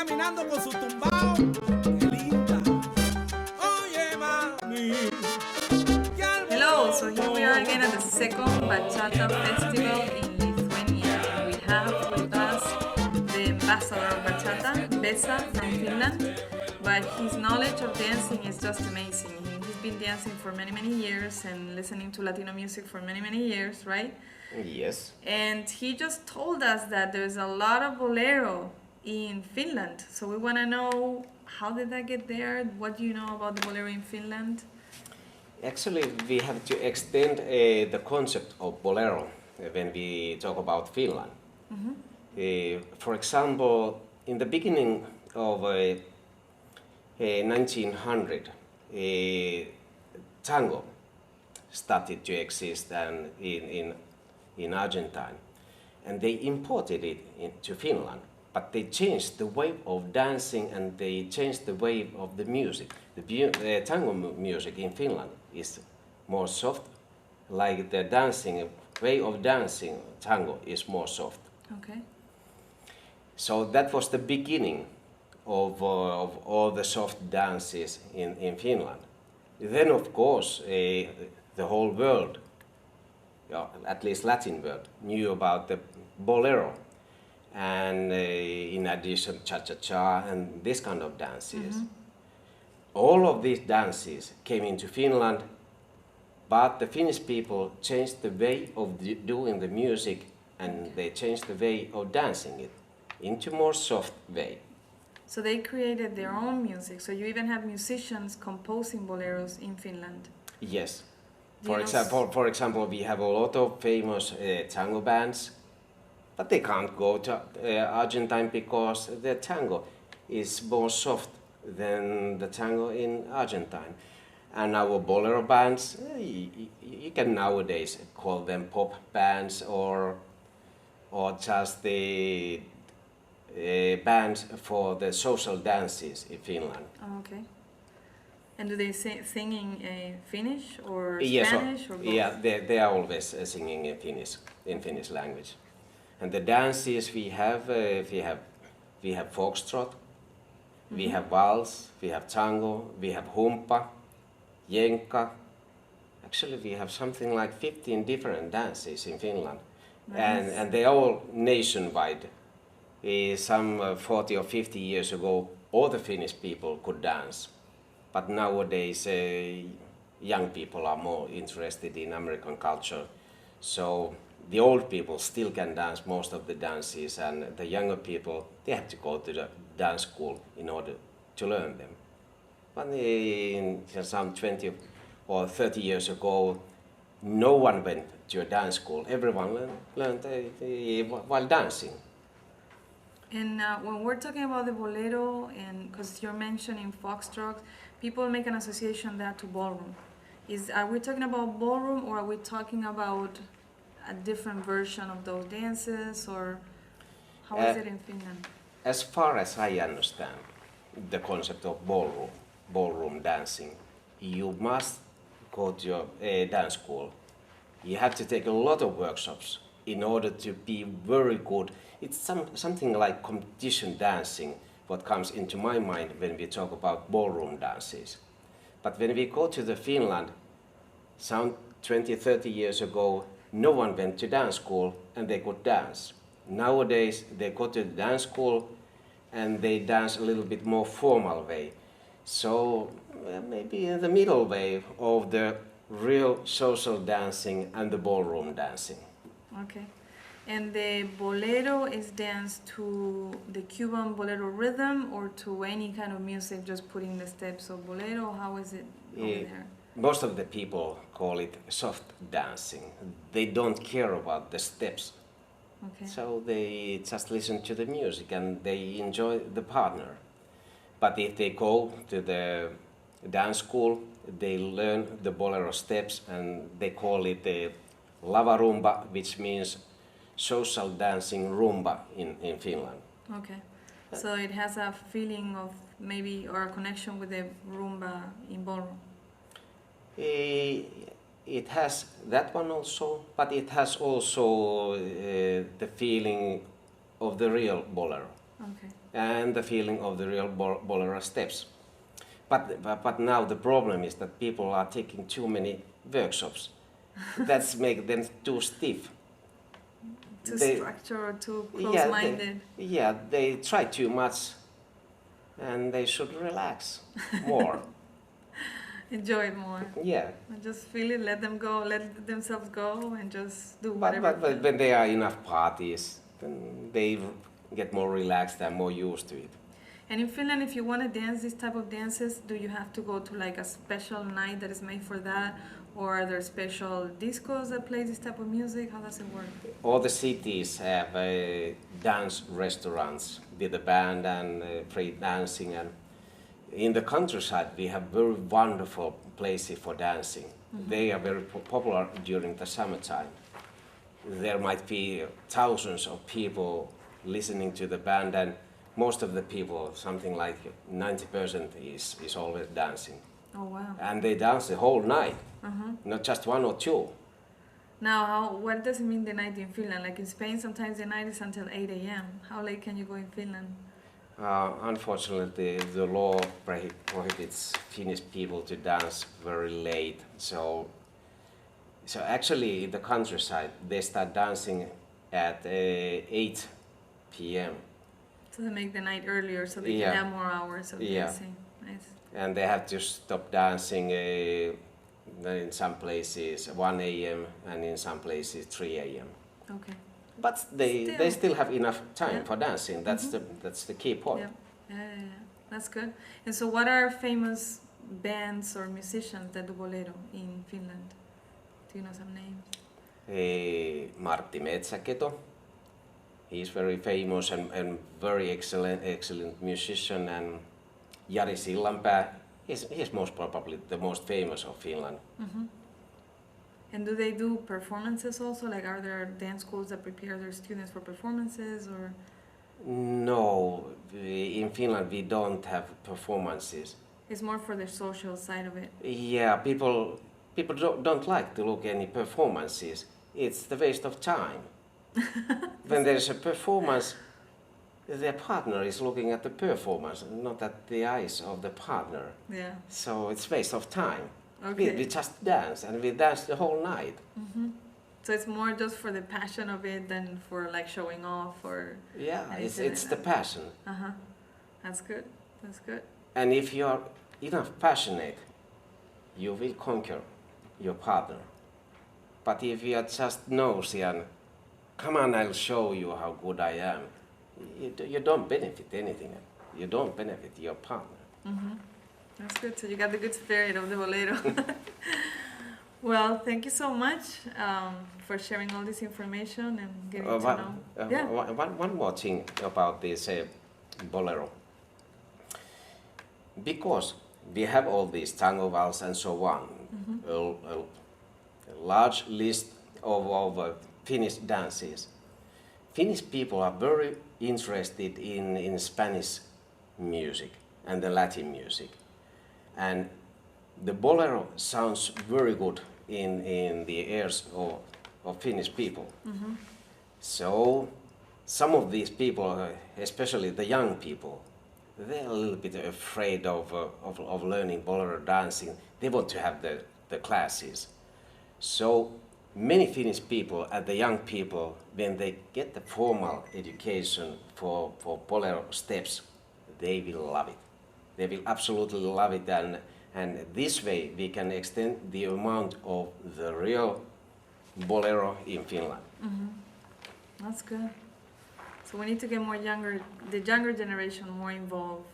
caminando con su tumbao. Qué linda. Oye, mami. Hello, so here we are again at the second Bachata Festival in Lithuania. And we have with us the ambassador of Bachata, Vesa from Finland. But his knowledge of dancing is just amazing. He's been dancing for many, many years and listening to Latino music for many, many years, right? Yes. And he just told us that there's a lot of Bolero in Finland. So we want to know, how did that get there? What do you know about the Bolero in Finland? Actually, we have to extend the concept of Bolero when we talk about Finland. For example, in the beginning of 1900, tango started to exist in Argentine, and they imported it into Finland. But they changed the way of dancing and they changed the way of the music. The tango music in Finland is more soft, like the dancing way of dancing tango is more soft. Okay. So that was the beginning of all the soft dances in Finland. Then, of course, the whole world, at least Latin world, knew about the Bolero. And in addition, cha-cha-cha and this kind of dances. All of these dances came into Finland, but the Finnish people changed the way of doing the music and they changed the way of dancing it into more soft way. So they created their own music. So you even have musicians composing boleros in Finland. Yes. Do For example, we have a lot of famous tango bands, but they can't go to Argentine because the tango is more soft than the tango in Argentine. And our Bolero bands, you can nowadays call them pop bands or just the bands for the social dances in Finland. Oh, okay. And do they sing in Finnish or Yes, Spanish or both? yeah, they are always singing in Finnish language. And the dances we have foxtrot, we have waltz, we have tango, we have humpa, jenka. Actually, we have something like 15 different dances in Finland. Nice. And they are all nationwide. Some 40 or 50 years ago, all the Finnish people could dance. But nowadays, young people are more interested in American culture. So the old people still can dance most of the dances, and the younger people, they have to go to the dance school in order to learn them. But in some 20 or 30 years ago, no one went to a dance school. Everyone learned while dancing. And when we're talking about the bolero, and because you're mentioning foxtrot, people make an association that to ballroom. Are we talking about ballroom, or are we talking about a different version of those dances, or how is it in Finland? As far as I understand the concept of ballroom dancing, you must go to a dance school. You have to take a lot of workshops in order to be very good. It's something like competition dancing, what comes into my mind when we talk about ballroom dances. But when we go to the Finland, some 20, 30 years ago, no one went to dance school and they could dance. Nowadays, they go to the dance school and they dance a little bit more formal way. So maybe in the middle way of the real social dancing and the ballroom dancing. Okay. And the bolero is danced to the Cuban bolero rhythm or to any kind of music, just putting the steps of bolero? How is it over there? Most of the people call it soft dancing. They don't care about the steps. Okay. So they just listen to the music and they enjoy the partner. But if they go to the dance school, they learn the bolero steps and they call it the lava rumba, which means social dancing rumba in Finland. Okay. So it has a feeling of maybe, or a connection with the rumba in ballroom. It has that one also, but it has also the feeling of the real bolero. Okay. and the feeling of the real bolero steps. But now the problem is that people are taking too many workshops. That's make them too stiff. Too structured or too Yeah, close-minded. they try too much, and they should relax more. Enjoy it more. Yeah. And just feel it, let them go, let themselves go, and just do But whatever. when there are enough parties, then they get more relaxed and more used to it. And in Finland, if you want to dance this type of dances, do you have to go to like a special night that is made for that? Or are there special discos that play this type of music? How does it work? All the cities have dance restaurants with a band and free dancing. And in the countryside, we have very wonderful places for dancing. They are very popular during the summertime. There might be thousands of people listening to the band, and most of the people, something like 90%, is always dancing. Oh, wow. And they dance the whole night, not just one or two. Now, what does it mean the night in Finland? Like in Spain, sometimes the night is until 8 a.m. How late can you go in Finland? Unfortunately, the law prohibits Finnish people to dance very late. So actually, in the countryside, they start dancing at 8 p.m. So they make the night earlier so they Yeah. can have more hours of Yeah. dancing. Nice. And they have to stop dancing in some places 1 a.m. and in some places 3 a.m. Okay. But they still have enough time Yeah. for dancing. That's the key point. Yeah. That's good. And so what are famous bands or musicians that do Bolero in Finland? Do you know some names? Martti Metsäketo. He's very famous and very excellent musician. And Jari Sillanpää, he's most probably the most famous of Finland. And do they do performances also? Like, are there dance schools that prepare their students for performances, or? No, in Finland we don't have performances. It's more for the social side of it. Yeah, people don't like to look any performances. It's the waste of time. When there's a performance, their partner is looking at the performance, not at the eyes of the partner. Yeah. So it's waste of time. Okay. We just dance, and we dance the whole night. So it's more just for the passion of it than for like showing off or. Yeah, anything it's like the that. passion. That's good. That's good. And if you are enough passionate, you will conquer your partner. But if you are just nosy and come on, I'll show you how good I am, you don't benefit anything. You don't benefit your partner. That's good. So you got the good spirit of the Bolero. Well, thank you so much for sharing all this information and getting to know. One more thing about this Bolero. Because we have all these tango waltz and so on, a large list of Finnish dances. Finnish people are very interested in Spanish music and the Latin music. And the Bolero sounds very good in the ears of Finnish people. So some of these people, especially the young people, they're a little bit afraid of learning Bolero dancing. They want to have the classes. So many Finnish people and the young people, when they get the formal education for Bolero steps, they will love it. They will absolutely love it, and this way we can extend the amount of the real Bolero in Finland. That's good. So we need to get the younger generation more involved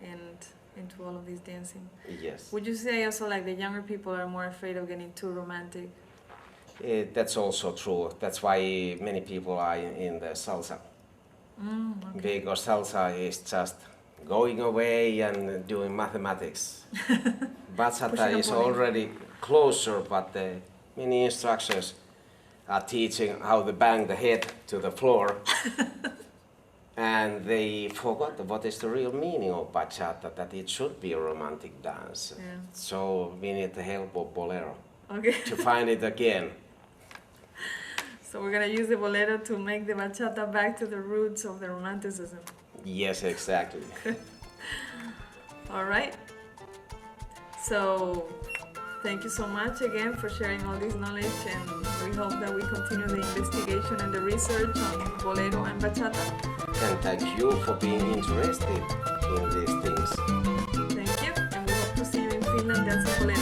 into all of this dancing. Yes. Would you say also like the younger people are more afraid of getting too romantic? That's also true. That's why many people are in the salsa. Okay. Because salsa is just going away and doing mathematics. Bachata is already closer, but many instructors are teaching how to bang the head to the floor. And they forgot what is the real meaning of bachata, that it should be a romantic dance. Yeah. So we need the help of Bolero Okay. to find it again. So we're gonna use the Bolero to make the bachata back to the roots of the romanticism. Yes, exactly. All right. So thank you so much again for sharing all this knowledge, and we hope that we continue the investigation and the research on Bolero and Bachata. And thank you for being interested in these things. Thank you, and we hope to see you in Finland dancing Bolero.